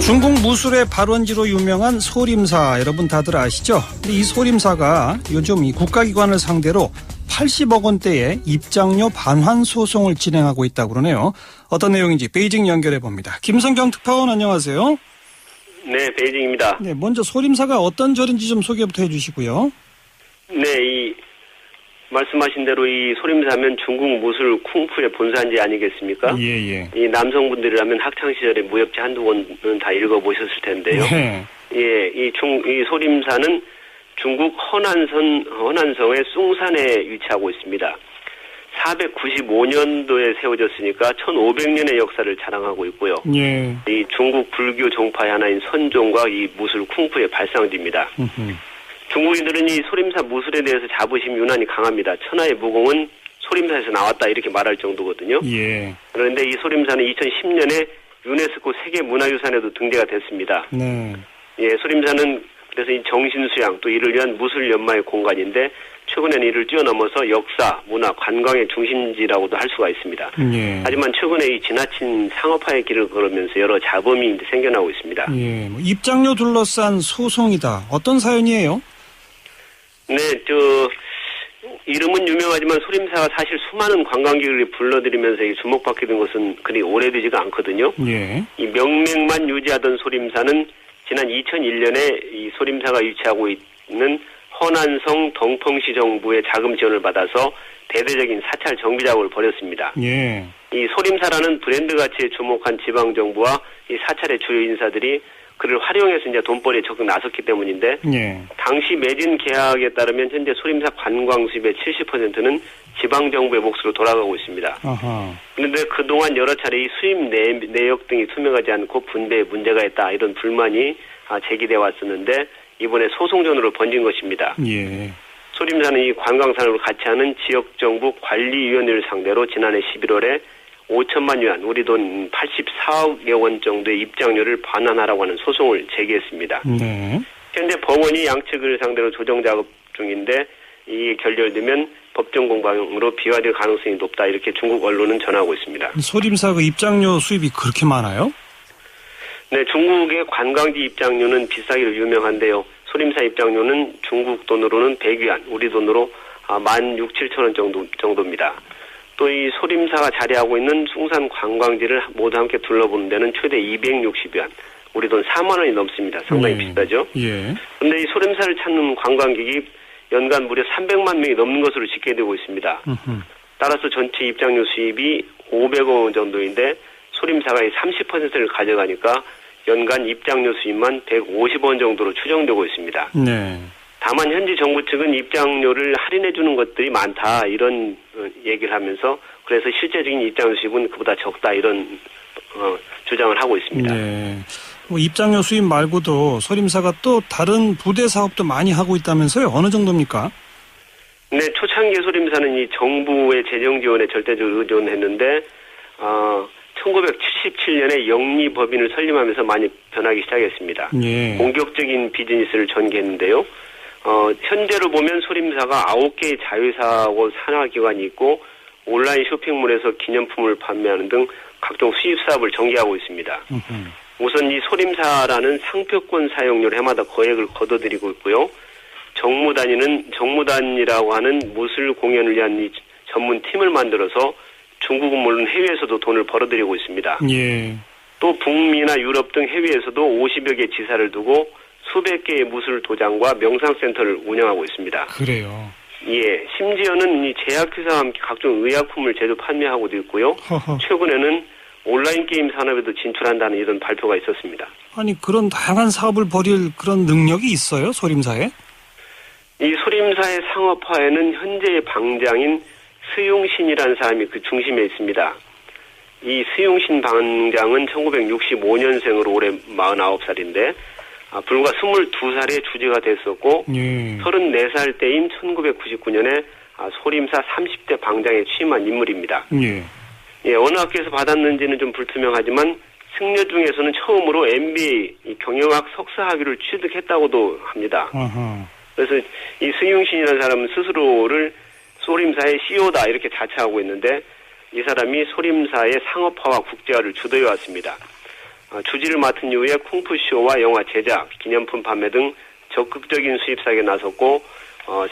중국 무술의 발원지로 유명한 소림사 여러분 다들 아시죠? 이 소림사가 요즘 이 국가기관을 상대로 80억 원대의 입장료 반환 소송을 진행하고 있다고 그러네요. 어떤 내용인지 베이징 연결해 봅니다. 김성경 특파원 안녕하세요. 네, 베이징입니다. 네, 먼저 소림사가 어떤 절인지 좀 소개부터 해주시고요. 네, 말씀하신 대로 이 소림사면 중국 무술 쿵푸의 본산지 아니겠습니까? 예. 이 남성분들이라면 학창시절에 무협지 한두 권은 다 읽어보셨을 텐데요. 네. 예, 이 소림사는 중국 허난성의 숭산에 위치하고 있습니다. 495년도에 세워졌으니까 1500년의 역사를 자랑하고 있고요. 예. 이 중국 불교 종파의 하나인 선종과 이 무술 쿵푸의 발상지입니다. 중국인들은 이 소림사 무술에 대해서 자부심이 유난히 강합니다. 천하의 무공은 소림사에서 나왔다 이렇게 말할 정도거든요. 예. 그런데 이 소림사는 2010년에 유네스코 세계문화유산에도 등재가 됐습니다. 네. 예, 소림사는 그래서 이 정신수양 또 이를 위한 무술 연마의 공간인데 최근에는 이를 뛰어넘어서 역사, 문화, 관광의 중심지라고도 할 수가 있습니다. 예. 하지만 최근에 이 지나친 상업화의 길을 걸으면서 여러 잡음이 생겨나고 있습니다. 예. 입장료 둘러싼 소송이다. 어떤 사연이에요? 네, 이름은 유명하지만 소림사가 사실 수많은 관광객을 불러들이면서 주목받게 된 것은 그리 오래되지가 않거든요. 예. 이 명맥만 유지하던 소림사는 지난 2001년에 이 소림사가 위치하고 있는 허난성 덩펑시 정부의 자금 지원을 받아서 대대적인 사찰 정비 작업을 벌였습니다. 예. 이 소림사라는 브랜드 가치에 주목한 지방 정부와 이 사찰의 주요 인사들이 그를 활용해서 이제 돈벌이에 적극 나섰기 때문인데, 예. 당시 매진 계약에 따르면 현재 소림사 관광 수입의 70%는 지방 정부의 몫으로 돌아가고 있습니다. 아하. 그런데 그동안 여러 차례 이 수입 내역 등이 투명하지 않고 분배에 문제가 있다 이런 불만이 제기돼 왔었는데 이번에 소송전으로 번진 것입니다. 예. 소림사는 이 관광산업을 같이 하는 지역정부 관리위원회를 상대로 지난해 11월에 5천만 유안, 우리 돈 84억여 원 정도의 입장료를 반환하라고 하는 소송을 제기했습니다. 네. 현재 법원이 양측을 상대로 조정 작업 중인데 이게 결렬되면 법정 공방으로 비화될 가능성이 높다 이렇게 중국 언론은 전하고 있습니다. 소림사 그 입장료 수입이 그렇게 많아요? 네, 중국의 관광지 입장료는 비싸기로 유명한데요. 소림사 입장료는 중국 돈으로는 100위안, 우리 돈으로 16,000~17,000원 정도입니다. 또 이 소림사가 자리하고 있는 숭산 관광지를 모두 함께 둘러보는 데는 최대 260위안, 우리 돈 4만 원이 넘습니다. 상당히 비싸죠. 예. 그런데 이 소림사를 찾는 관광객이 연간 무려 300만 명이 넘는 것으로 집계되고 있습니다. 따라서 전체 입장료 수입이 500억 원 정도인데 소림사가 이 30%를 가져가니까 연간 입장료 수입만 150원 정도로 추정되고 있습니다. 네. 다만 현지 정부 측은 입장료를 할인해 주는 것들이 많다 이런 얘기를 하면서 그래서 실제적인 입장료 수입은 그보다 적다 이런 주장을 하고 있습니다. 네. 입장료 수입 말고도 소림사가 또 다른 부대 사업도 많이 하고 있다면서요? 어느 정도입니까? 네, 초창기 소림사는 이 정부의 재정 지원에 절대적으로 의존했는데 1977년에 영리법인을 설립하면서 많이 변하기 시작했습니다. 예. 공격적인 비즈니스를 전개했는데요. 현재로 보면 소림사가 9개의 자회사하고 산하기관이 있고 온라인 쇼핑몰에서 기념품을 판매하는 등 각종 수입 사업을 전개하고 있습니다. 우선 이 소림사라는 상표권 사용료를 해마다 거액을 거둬들이고 있고요. 정무단이라고 하는 무술 공연을 위한 이 전문 팀을 만들어서 중국은 물론 해외에서도 돈을 벌어들이고 있습니다. 예. 또 북미나 유럽 등 해외에서도 50여 개 지사를 두고 수백 개의 무술 도장과 명상센터를 운영하고 있습니다. 그래요. 예, 심지어는 이 제약회사와 함께 각종 의약품을 제조 판매하고도 있고요. 허허. 최근에는 온라인 게임 산업에도 진출한다는 이런 발표가 있었습니다. 아니 그런 다양한 사업을 벌일 그런 능력이 있어요? 소림사에? 이 소림사의 상업화에는 현재의 방장인 스융신이라는 사람이 그 중심에 있습니다. 이 스융신 방장은 1965년생으로 올해 49살인데 불과 22살에 주지가 됐었고 34살 때인 1999년에 소림사 30대 방장에 취임한 인물입니다. 예, 어느 학교에서 받았는지는 좀 불투명하지만 승려 중에서는 처음으로 MBA 경영학 석사 학위를 취득했다고도 합니다. 그래서 이 스융신이라는 사람은 스스로를 소림사의 CEO다 이렇게 자처하고 있는데 이 사람이 소림사의 상업화와 국제화를 주도해 왔습니다. 주지를 맡은 이후에 쿵푸쇼와 영화 제작, 기념품 판매 등 적극적인 수입 사역에 나섰고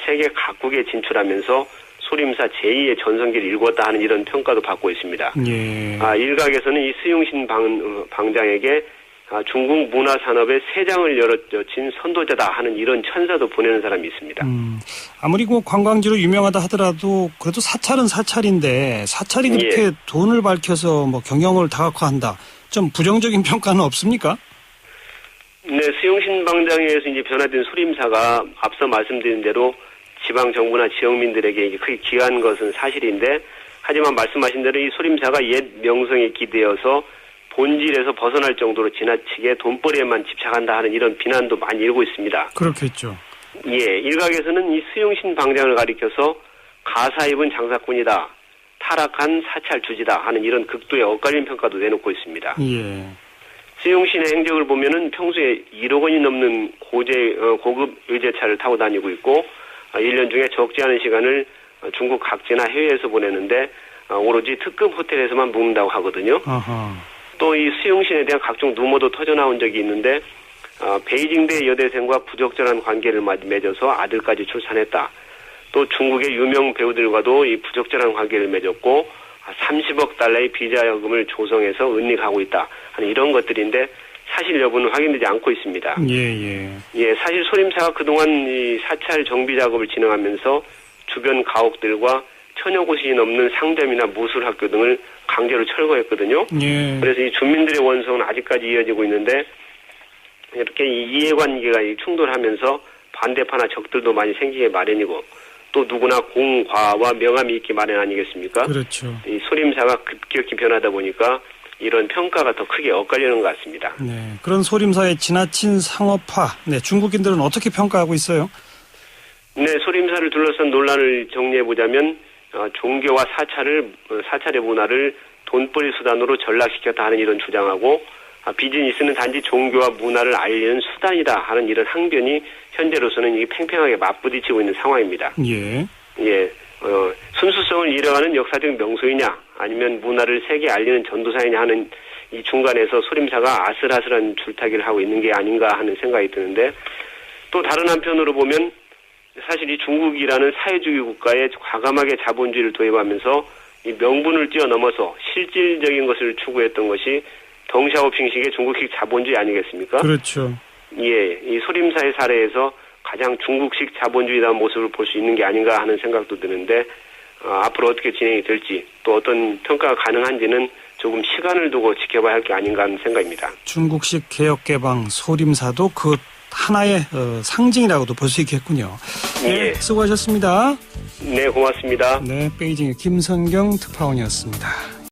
세계 각국에 진출하면서 소림사 제2의 전성기를 일궜다 하는 이런 평가도 받고 있습니다. 예. 일각에서는 이 스용신 방장에게 중국 문화 산업의 새 장을 열어진 선도자다 하는 이런 천사도 보내는 사람이 있습니다. 아무리 관광지로 유명하다 하더라도 그래도 사찰은 사찰인데 사찰이 그렇게 돈을 밝혀서 경영을 다각화한다. 좀 부정적인 평가는 없습니까? 네, 스용신 방장에 의해서 이제 변화된 소림사가 앞서 말씀드린 대로 지방 정부나 지역민들에게 크게 기여한 것은 사실인데, 하지만 말씀하신 대로 이 소림사가 옛 명성에 기대어서 본질에서 벗어날 정도로 지나치게 돈벌이에만 집착한다 하는 이런 비난도 많이 일고 있습니다. 그렇겠죠. 예, 일각에서는 이 스용신 방장을 가리켜서 가사 입은 장사꾼이다, 타락한 사찰 주지다 하는 이런 극도의 엇갈린 평가도 내놓고 있습니다. 예. 스용신의 행적을 보면은 평소에 1억 원이 넘는 고급 의제차를 타고 다니고 있고, 1년 중에 적지 않은 시간을 중국 각지나 해외에서 보내는데 오로지 특급 호텔에서만 묵는다고 하거든요. 또 이 스용신에 대한 각종 루머도 터져나온 적이 있는데, 베이징대 여대생과 부적절한 관계를 맺어서 아들까지 출산했다. 또 중국의 유명 배우들과도 이 부적절한 관계를 맺었고 30억 달러의 비자금을 조성해서 은닉하고 있다 하는 이런 것들인데, 사실 여부는 확인되지 않고 있습니다. 예, 사실 소림사가 그동안 이 사찰 정비 작업을 진행하면서 주변 가옥들과 1000여 곳이 넘는 상점이나 무술학교 등을 강제로 철거했거든요. 예. 그래서 이 주민들의 원성은 아직까지 이어지고 있는데, 이렇게 이해관계가 충돌하면서 반대파나 적들도 많이 생기게 마련이고, 또 누구나 공과와 명함이 있기 마련 아니겠습니까? 그렇죠. 이 소림사가 급격히 변하다 보니까 이런 평가가 더 크게 엇갈리는 것 같습니다. 네, 그런 소림사의 지나친 상업화, 중국인들은 어떻게 평가하고 있어요? 네, 소림사를 둘러싼 논란을 정리해보자면, 종교와 사찰의 문화를 돈벌이 수단으로 전락시켰다 하는 이런 주장하고, 비즈니스는 단지 종교와 문화를 알리는 수단이다 하는 이런 항변이 현재로서는 이게 팽팽하게 맞부딪히고 있는 상황입니다. 예. 예, 순수성을 잃어가는 역사적 명소이냐, 아니면 문화를 세계에 알리는 전도사이냐 하는 이 중간에서 소림사가 아슬아슬한 줄타기를 하고 있는 게 아닌가 하는 생각이 드는데, 또 다른 한편으로 보면 사실 이 중국이라는 사회주의 국가에 과감하게 자본주의를 도입하면서 이 명분을 뛰어넘어서 실질적인 것을 추구했던 것이 덩샤오핑식의 중국식 자본주의 아니겠습니까? 그렇죠. 예, 이 소림사의 사례에서 가장 중국식 자본주의다운 모습을 볼 수 있는 게 아닌가 하는 생각도 드는데, 앞으로 어떻게 진행이 될지, 또 어떤 평가가 가능한지는 조금 시간을 두고 지켜봐야 할 게 아닌가 하는 생각입니다. 중국식 개혁개방 소림사도 그 하나의 상징이라고도 볼 수 있겠군요. 예. 수고하셨습니다. 네, 고맙습니다. 네, 베이징의 김선경 특파원이었습니다.